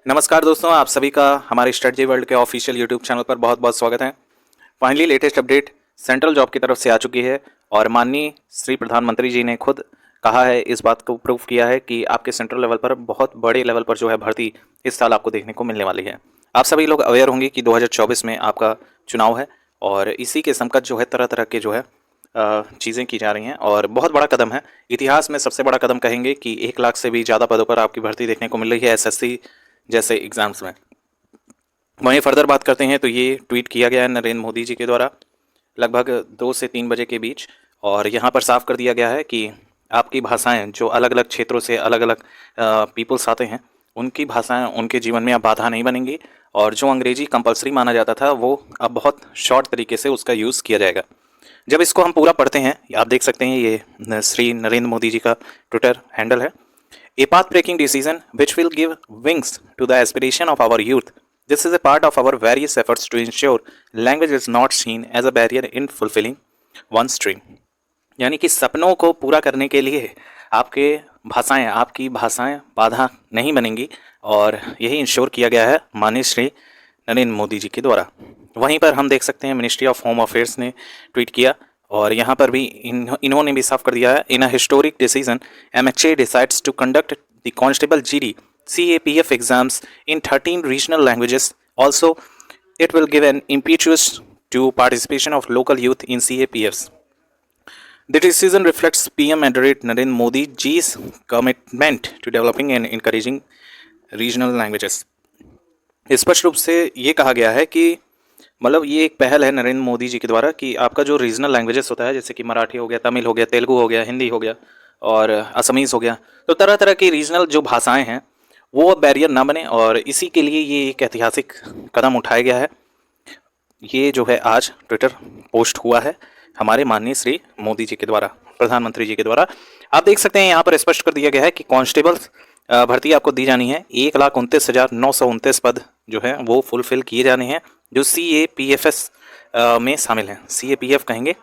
नमस्कार दोस्तों, आप सभी का हमारे स्ट्रेटजी वर्ल्ड के ऑफिशियल यूट्यूब चैनल पर बहुत बहुत स्वागत है। Finally latest update central job की तरफ से आ चुकी है और माननीय श्री प्रधानमंत्री जी ने खुद कहा है, इस बात को प्रूव किया है कि आपके सेंट्रल लेवल पर बहुत बड़े लेवल पर जो है भर्ती इस साल आपको देखने को मिलने वाली है। आप सभी लोग अवेयर होंगे कि 2024 में आपका चुनाव है और इसी के समकक्ष जो है तरह तरह के जो है चीज़ें की जा रही हैं और बहुत बड़ा कदम है। इतिहास में सबसे बड़ा कदम कहेंगे कि 1 लाख से भी ज़्यादा पदों पर आपकी भर्ती देखने को मिल रही है एसएससी जैसे एग्जाम्स में। वहीं फर्दर बात करते हैं तो ये ट्वीट किया गया है नरेंद्र मोदी जी के द्वारा लगभग 2 से 3 बजे के बीच, और यहाँ पर साफ कर दिया गया है कि आपकी भाषाएं जो अलग अलग क्षेत्रों से अलग अलग पीपल्स आते हैं, उनकी भाषाएं उनके जीवन में अब बाधा नहीं बनेंगी और जो अंग्रेजी कंपलसरी माना जाता था वो अब बहुत शॉर्ट तरीके से उसका यूज़ किया जाएगा। जब इसको हम पूरा पढ़ते हैं, आप देख सकते हैं ये श्री नरेंद्र मोदी जी का ट्विटर हैंडल है। A path-breaking decision which will give wings to the aspiration of our youth. This is a part of our various efforts to ensure language is not seen as a barrier in fulfilling one's dream. यानी कि सपनों को पूरा करने के लिए आपकी भाषाएं बाधा नहीं बनेंगी और यही इंश्योर किया गया है माननीय श्री नरेंद्र मोदी जी के द्वारा। वहीं पर हम देख सकते हैं मिनिस्ट्री ऑफ होम अफेयर्स ने ट्वीट किया और यहाँ पर भी इन्होंने भी साफ कर दिया है, in a historic decision MHA decides to conduct the constable GD CAPF exams in 13 regional languages. Also it will give an impetus to participation of local youth in CAPFs. The decision reflects PM Narendra Modi ji's commitment to developing and encouraging regional languages. स्पष्ट रूप से ये कहा गया है कि मतलब ये एक पहल है नरेंद्र मोदी जी के द्वारा कि आपका जो रीजनल लैंग्वेजेस होता है, जैसे कि मराठी हो गया, तमिल हो गया, तेलुगु हो गया, हिंदी हो गया और असमीज़ हो गया, तो तरह तरह की रीजनल जो भाषाएं हैं वो अब बैरियर ना बने और इसी के लिए ये एक ऐतिहासिक कदम उठाया गया है। ये जो है आज ट्विटर पोस्ट हुआ है हमारे माननीय श्री मोदी जी के द्वारा, प्रधानमंत्री जी के द्वारा। आप देख सकते हैं यहाँ पर स्पष्ट कर दिया गया है कि कांस्टेबल भर्ती आपको दी जानी है। 1,29,929 पद जो है वो फुलफिल किए जाने हैं जो CAPFS में शामिल हैं, CAPF कहेंगे,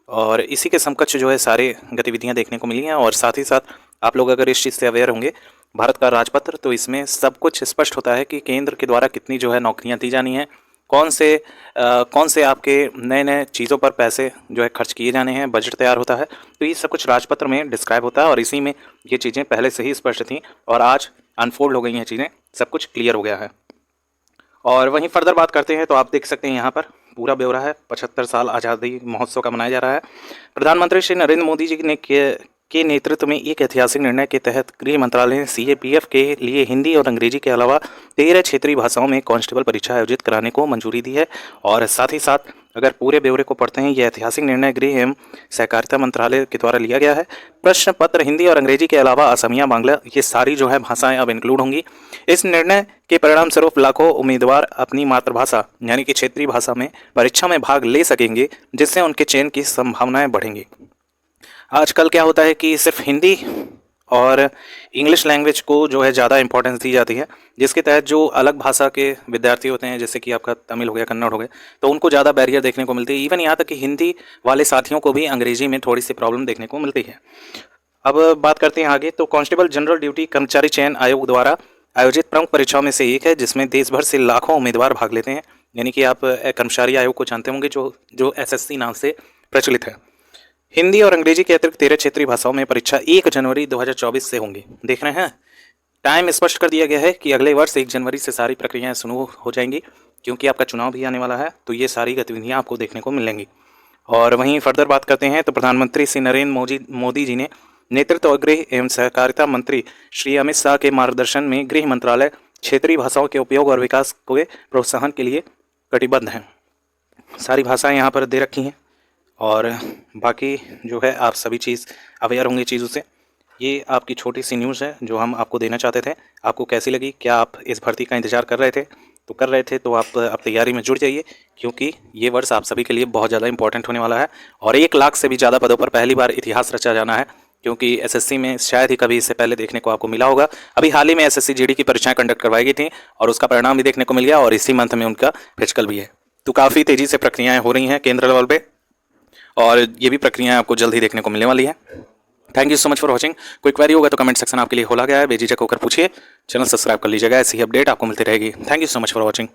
और इसी के समकक्ष जो है सारे गतिविधियां देखने को मिली हैं। और साथ ही साथ आप लोग अगर इस चीज़ से अवेयर होंगे भारत का राजपत्र, तो इसमें सब कुछ स्पष्ट होता है कि केंद्र के द्वारा कितनी जो है नौकरियां दी जानी हैं, कौन से आपके नए नए चीज़ों पर पैसे जो है खर्च किए जाने हैं, बजट तैयार होता है, तो ये सब कुछ राजपत्र में डिस्क्राइब होता है और इसी में ये चीज़ें पहले से ही स्पष्ट थी और आज अनफोल्ड हो गई हैं चीज़ें, सब कुछ क्लियर हो गया है। और वहीं फर्दर बात करते हैं तो आप देख सकते हैं यहाँ पर पूरा ब्यौरा है। 75 साल आज़ादी महोत्सव का मनाया जा रहा है। प्रधानमंत्री श्री नरेंद्र मोदी जी ने के नेतृत्व में एक ऐतिहासिक निर्णय के तहत गृह मंत्रालय ने CAPF के लिए हिंदी और अंग्रेजी के अलावा 13 क्षेत्रीय भाषाओं में कांस्टेबल परीक्षा आयोजित कराने को मंजूरी दी है। और साथ ही साथ अगर पूरे ब्यौरे को पढ़ते हैं, यह ऐतिहासिक निर्णय गृह एवं सहकारिता मंत्रालय के द्वारा लिया गया है। प्रश्न पत्र हिंदी और अंग्रेजी के अलावा असमिया, बांग्ला, ये सारी जो है भाषाएं अब इंक्लूड होंगी। इस निर्णय के परिणाम स्वरूप लाखों उम्मीदवार अपनी मातृभाषा यानी कि क्षेत्रीय भाषा में परीक्षा में भाग ले सकेंगे, जिससे उनके चयन की संभावनाएं बढ़ेंगी। आजकल क्या होता है कि सिर्फ हिंदी और इंग्लिश लैंग्वेज को जो है ज़्यादा इंपॉर्टेंस दी जाती है, जिसके तहत जो अलग भाषा के विद्यार्थी होते हैं, जैसे कि आपका तमिल हो गया, कन्नड़ हो गया, तो उनको ज़्यादा बैरियर देखने को मिलती है। इवन यहाँ तक कि हिंदी वाले साथियों को भी अंग्रेजी में थोड़ी सी प्रॉब्लम देखने को मिलती है। अब बात करते हैं आगे, तो कांस्टेबल जनरल ड्यूटी कर्मचारी चयन आयोग द्वारा आयोजित प्रमुख परीक्षाओं में से एक है, जिसमें देश भर से लाखों उम्मीदवार भाग लेते हैं। यानी कि आप कर्मचारी आयोग को जानते होंगे जो SSC नाम से प्रचलित है। हिंदी और अंग्रेजी के अतिरिक्त 13 क्षेत्रीय भाषाओं में परीक्षा 1 जनवरी 2024 से होंगी। देख रहे हैं, टाइम स्पष्ट कर दिया गया है कि अगले वर्ष 1 जनवरी से सारी प्रक्रियाएं शुरू हो जाएंगी, क्योंकि आपका चुनाव भी आने वाला है, तो ये सारी गतिविधियां आपको देखने को मिलेंगी। और वहीं फर्दर बात करते हैं तो प्रधानमंत्री श्री नरेंद्र मोदी जी ने नेतृत्व और गृह एवं सहकारिता मंत्री श्री अमित शाह के मार्गदर्शन में गृह मंत्रालय क्षेत्रीय भाषाओं के उपयोग और विकास के प्रोत्साहन के लिए कटिबद्ध है। सारी भाषाएँ यहाँ पर दे रखी हैं और बाकी जो है आप सभी चीज़ अवेयर होंगे चीज़ों से। ये आपकी छोटी सी न्यूज़ है जो हम आपको देना चाहते थे। आपको कैसी लगी? क्या आप इस भर्ती का इंतज़ार कर रहे थे? तो आप अब तैयारी में जुड़ जाइए, क्योंकि ये वर्ष आप सभी के लिए बहुत ज़्यादा इंपॉर्टेंट होने वाला है और 1 लाख से भी ज़्यादा पदों पर पहली बार इतिहास रचा जाना है, क्योंकि SSC में शायद ही कभी इससे पहले देखने को आपको मिला होगा। अभी हाल ही में SSC GD की परीक्षाएँ कंडक्ट करवाई गई थी और उसका परिणाम भी देखने को मिल गया और इसी मंथ में उनका फिजिकल भी है। तो काफ़ी तेज़ी से प्रक्रियाएँ हो रही हैं केंद्र लेवल पर और ये भी प्रक्रियाएं आपको जल्द ही देखने को मिलने वाली है। Thank you so much for watching. कोई क्वेरी होगा तो कमेंट सेक्शन आपके लिए खोला गया है, बेझिझक होकर पूछिए। चैनल सब्सक्राइब कर लीजिएगा, ऐसी ही अपडेट आपको मिलती रहेगी। Thank you so much for watching.